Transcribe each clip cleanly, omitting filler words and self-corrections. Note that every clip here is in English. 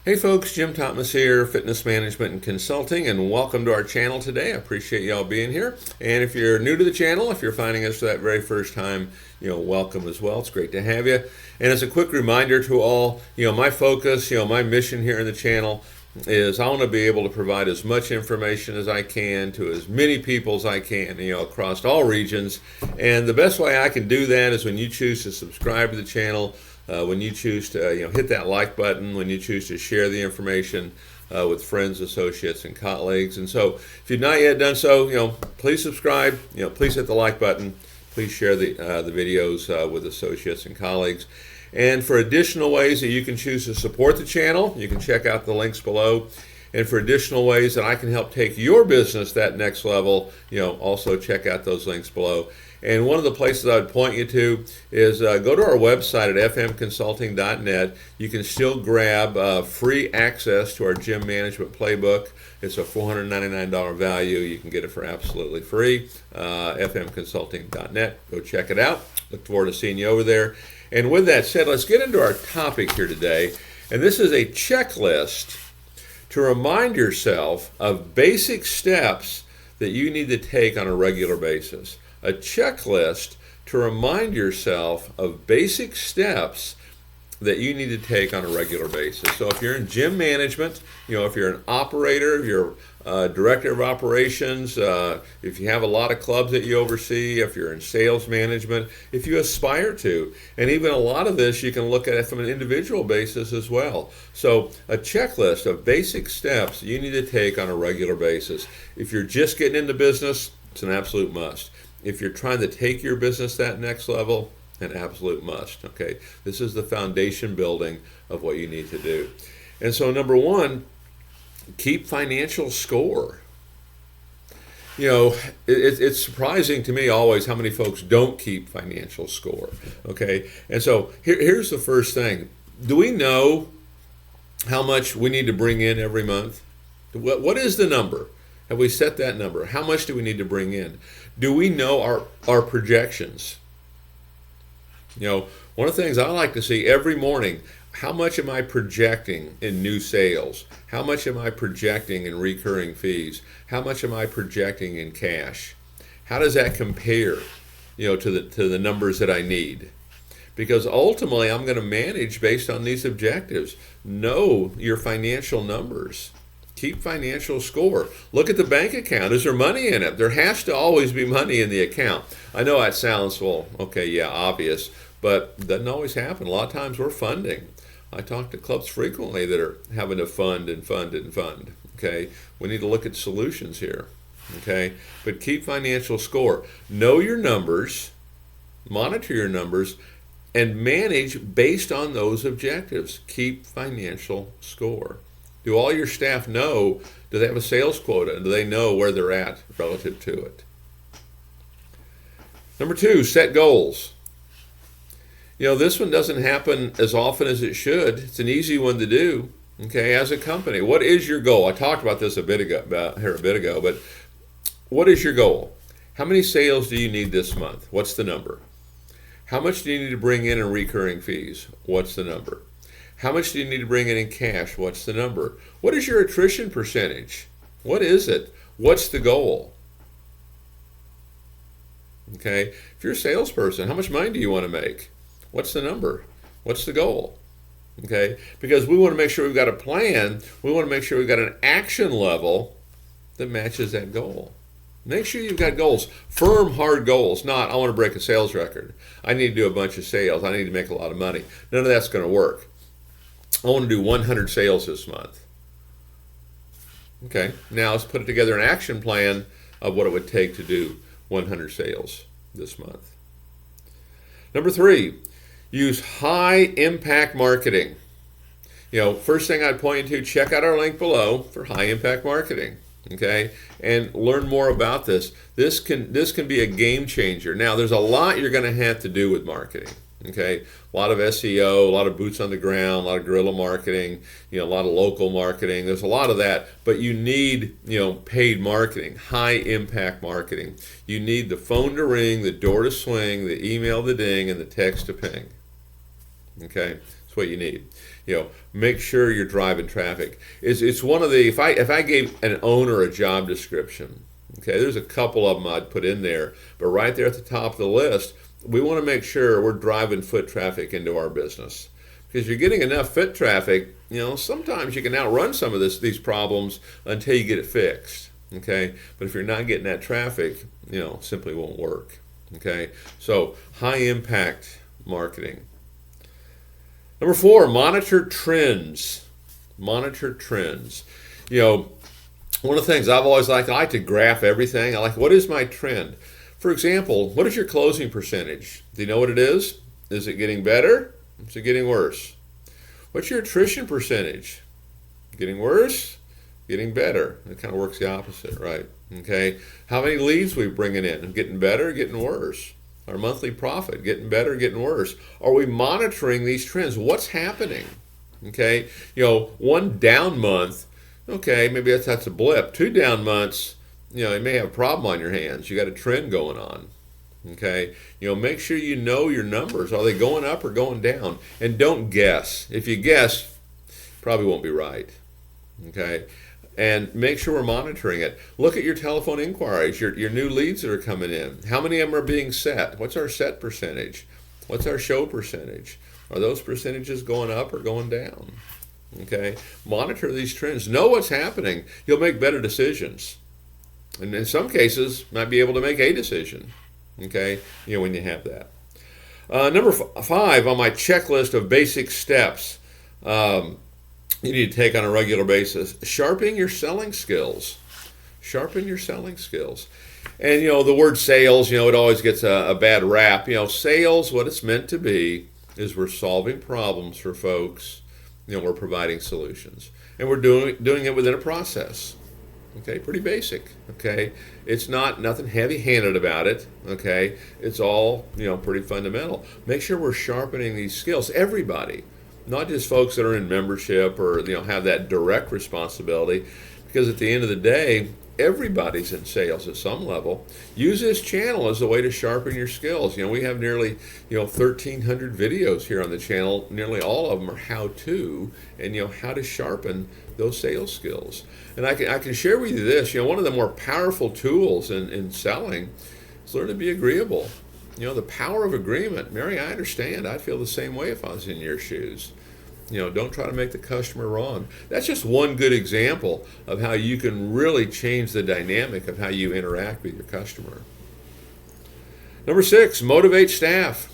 Hey folks, Jim Thomas here, Fitness Management and Consulting, and welcome to our channel today. I appreciate y'all being here. And if you're new to the channel, if you're finding us for that very first time, welcome as well. It's great to have you. And as a quick reminder to all, my focus, my mission here in the channel is I want to be able to provide as much information as I can to as many people as I can, across all regions. And the best way I can do that is when you choose to subscribe to the channel, when you choose to hit that like button, when you choose to share the information with friends, associates, and colleagues. And so if you've not yet done so, please subscribe, please hit the like button, please share the videos with associates and colleagues. And for additional ways that you can choose to support the channel, you can check out the links below. And for additional ways that I can help take your business that next level, also check out those links below. And one of the places I would point you to is go to our website at fmconsulting.net. You can still grab free access to our gym management playbook. It's a $499 value. You can get it for absolutely free. fmconsulting.net. Go check it out. Look forward to seeing you over there. And with that said, let's get into our topic here today. And this is a checklist to remind yourself of basic steps that you need to take on a regular basis. A checklist to remind yourself of basic steps that you need to take on a regular basis. So if you're in gym management, if you're an operator, if you're a director of operations, if you have a lot of clubs that you oversee, if you're in sales management, if you aspire to, and even a lot of this you can look at it from an individual basis as well. So a checklist of basic steps you need to take on a regular basis. If you're just getting into business, it's an absolute must. If you're trying to take your business that next level, an absolute must. Okay, this is the foundation building of what you need to do. And so number one, keep financial score. It's surprising to me always how many folks don't keep financial score. Okay, and so here's the first thing. Do we know how much we need to bring in every month? What is the number? Have we set that number? How much do we need to bring in? Do we know our projections? One of the things I like to see every morning, how much am I projecting in new sales? How much am I projecting in recurring fees? How much am I projecting in cash? How does that compare, to the numbers that I need? Because ultimately I'm going to manage based on these objectives. Know your financial numbers. Keep financial score. Look at the bank account. Is there money in it? There has to always be money in the account. I know that sounds, obvious, but it doesn't always happen. A lot of times we're funding. I talk to clubs frequently that are having to fund and fund and fund. Okay, we need to look at solutions here. Okay, but keep financial score. Know your numbers, monitor your numbers, and manage based on those objectives. Keep financial score. Do all your staff know, do they have a sales quota? Do they know where they're at relative to it? Number two, set goals. This one doesn't happen as often as it should. It's an easy one to do. Okay, as a company, what is your goal? I talked about this a bit ago, but what is your goal? How many sales do you need this month? What's the number? How much do you need to bring in recurring fees? What's the number? How much do you need to bring in cash? What's the number? What is your attrition percentage? What is it? What's the goal? Okay, if you're a salesperson, how much money do you want to make? What's the number? What's the goal? Okay, because we want to make sure we've got a plan. We want to make sure we've got an action level that matches that goal. Make sure you've got goals, firm, hard goals, not I want to break a sales record. I need to do a bunch of sales. I need to make a lot of money. None of that's going to work. I want to do 100 sales this month. Okay, now let's put together an action plan of what it would take to do 100 sales this month. Number three, use high impact marketing. First thing I'd point you to, check out our link below for high impact marketing. Okay, and learn more about this. This can be a game changer. Now, there's a lot you're going to have to do with marketing. Okay, a lot of SEO, a lot of boots on the ground, a lot of guerrilla marketing, a lot of local marketing. There's a lot of that, but you need, paid marketing, high impact marketing. You need the phone to ring, the door to swing, the email to ding, and the text to ping. Okay, that's what you need. make sure you're driving traffic. It's one of the, if I gave an owner a job description, okay, there's a couple of them I'd put in there, but right there at the top of the list, we want to make sure we're driving foot traffic into our business. Because you're getting enough foot traffic, sometimes you can outrun some of these problems until you get it fixed. Okay, but if you're not getting that traffic, simply won't work. Okay, so high impact marketing. Number 4, monitor trends. Monitor trends. One of the things I've always liked, I like to graph everything. I like, what is my trend? For example, what is your closing percentage? Do you know what it is? Is it getting better? Is it getting worse? What's your attrition percentage? Getting worse? Getting better? It kind of works the opposite, right? Okay. How many leads we bringing in? Getting better? Getting worse? Our monthly profit, getting better, getting worse? Are we monitoring these trends? What's happening? Okay, one down month, okay, maybe that's a blip. 2 down months, you may have a problem on your hands. You got a trend going on. Okay, make sure you know your numbers. Are they going up or going down? And don't guess. If you guess, probably won't be right. Okay. And make sure we're monitoring it. Look at your telephone inquiries, your new leads that are coming in. How many of them are being set? What's our set percentage? What's our show percentage? Are those percentages going up or going down? Okay, monitor these trends. Know what's happening. You'll make better decisions. And in some cases, might be able to make a decision. Okay, when you have that. Number 5 on my checklist of basic steps. You need to take on a regular basis. Sharpen your selling skills. Sharpen your selling skills. And, the word sales, it always gets a bad rap. Sales, what it's meant to be is we're solving problems for folks. We're providing solutions. And we're doing it within a process. Okay, pretty basic. Okay, it's nothing heavy-handed about it. Okay, it's all, pretty fundamental. Make sure we're sharpening these skills. Everybody. Not just folks that are in membership or have that direct responsibility, because at the end of the day, everybody's in sales at some level. Use this channel as a way to sharpen your skills. We have nearly 1,300 videos here on the channel. Nearly all of them are how-to, and how to sharpen those sales skills. And I can share with you this. One of the more powerful tools in selling is learn to be agreeable. The power of agreement. Mary, I understand. I'd feel the same way if I was in your shoes. Don't try to make the customer wrong. That's just one good example of how you can really change the dynamic of how you interact with your customer. Number 6, motivate staff.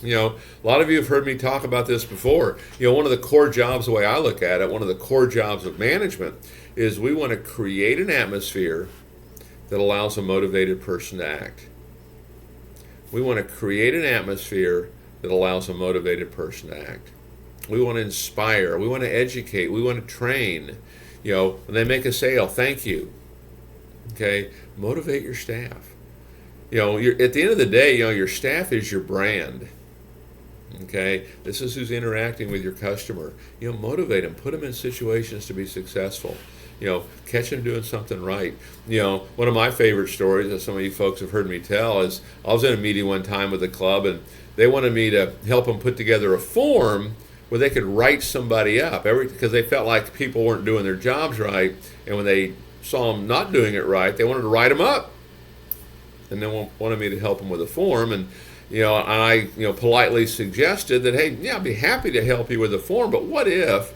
A lot of you have heard me talk about this before. One of the core jobs, the way I look at it, one of the core jobs of management is we want to create an atmosphere that allows a motivated person to act. We want to create an atmosphere that allows a motivated person to act. We want to inspire. We want to educate. We want to train. When they make a sale, thank you. Okay, motivate your staff. At the end of the day, your staff is your brand. Okay, this is who's interacting with your customer. Motivate them. Put them in situations to be successful. Catch them doing something right. One of my favorite stories that some of you folks have heard me tell is I was in a meeting one time with a club, and they wanted me to help them put together a form where they could write somebody up because they felt like people weren't doing their jobs right, and when they saw them not doing it right, they wanted to write them up, and they wanted me to help them with a form. And I politely suggested that, hey, yeah, I'd be happy to help you with a form, but what if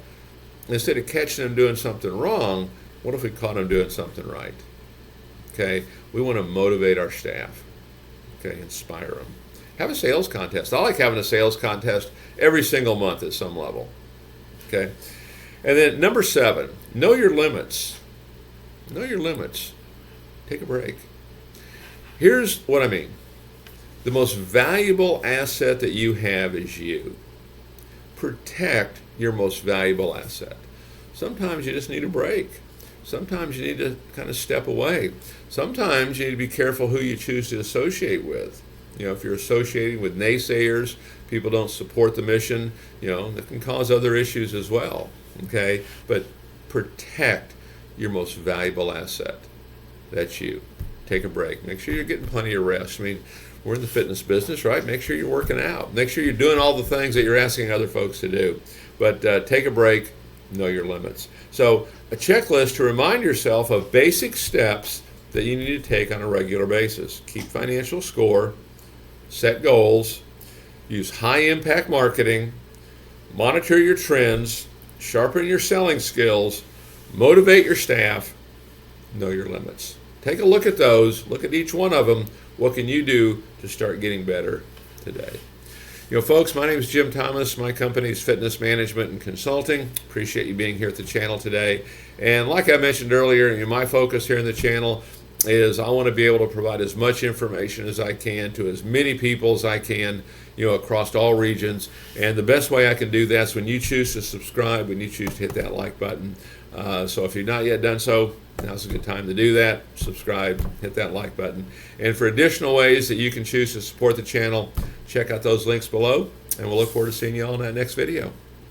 instead of catching them doing something wrong, what if we caught them doing something right? Okay, we want to motivate our staff. Okay, inspire them. Have a sales contest. I like having a sales contest every single month at some level. Okay, and then number 7, know your limits. Know your limits. Take a break. Here's what I mean. The most valuable asset that you have is you. Protect your most valuable asset. Sometimes you just need a break. Sometimes you need to kind of step away. Sometimes you need to be careful who you choose to associate with. If you're associating with naysayers, people don't support the mission, that can cause other issues as well. Okay, but protect your most valuable asset. That's you. Take a break. Make sure you're getting plenty of rest. I mean, we're in the fitness business, right? Make sure you're working out. Make sure you're doing all the things that you're asking other folks to do. but take a break, know your limits. So a checklist to remind yourself of basic steps that you need to take on a regular basis. Keep financial score, set goals, use high impact marketing, monitor your trends, sharpen your selling skills, motivate your staff, know your limits. Take a look at those, look at each one of them. What can you do to start getting better today? You know, folks, my name is Jim Thomas. My company is Fitness Management and Consulting. Appreciate you being here at the channel today. And like I mentioned earlier, my focus here in the channel is I want to be able to provide as much information as I can to as many people as I can, across all regions. And the best way I can do that is when you choose to subscribe, when you choose to hit that like button. So if you've not yet done so, now's a good time to do that. Subscribe, hit that like button. And for additional ways that you can choose to support the channel, check out those links below. And we'll look forward to seeing you all in that next video.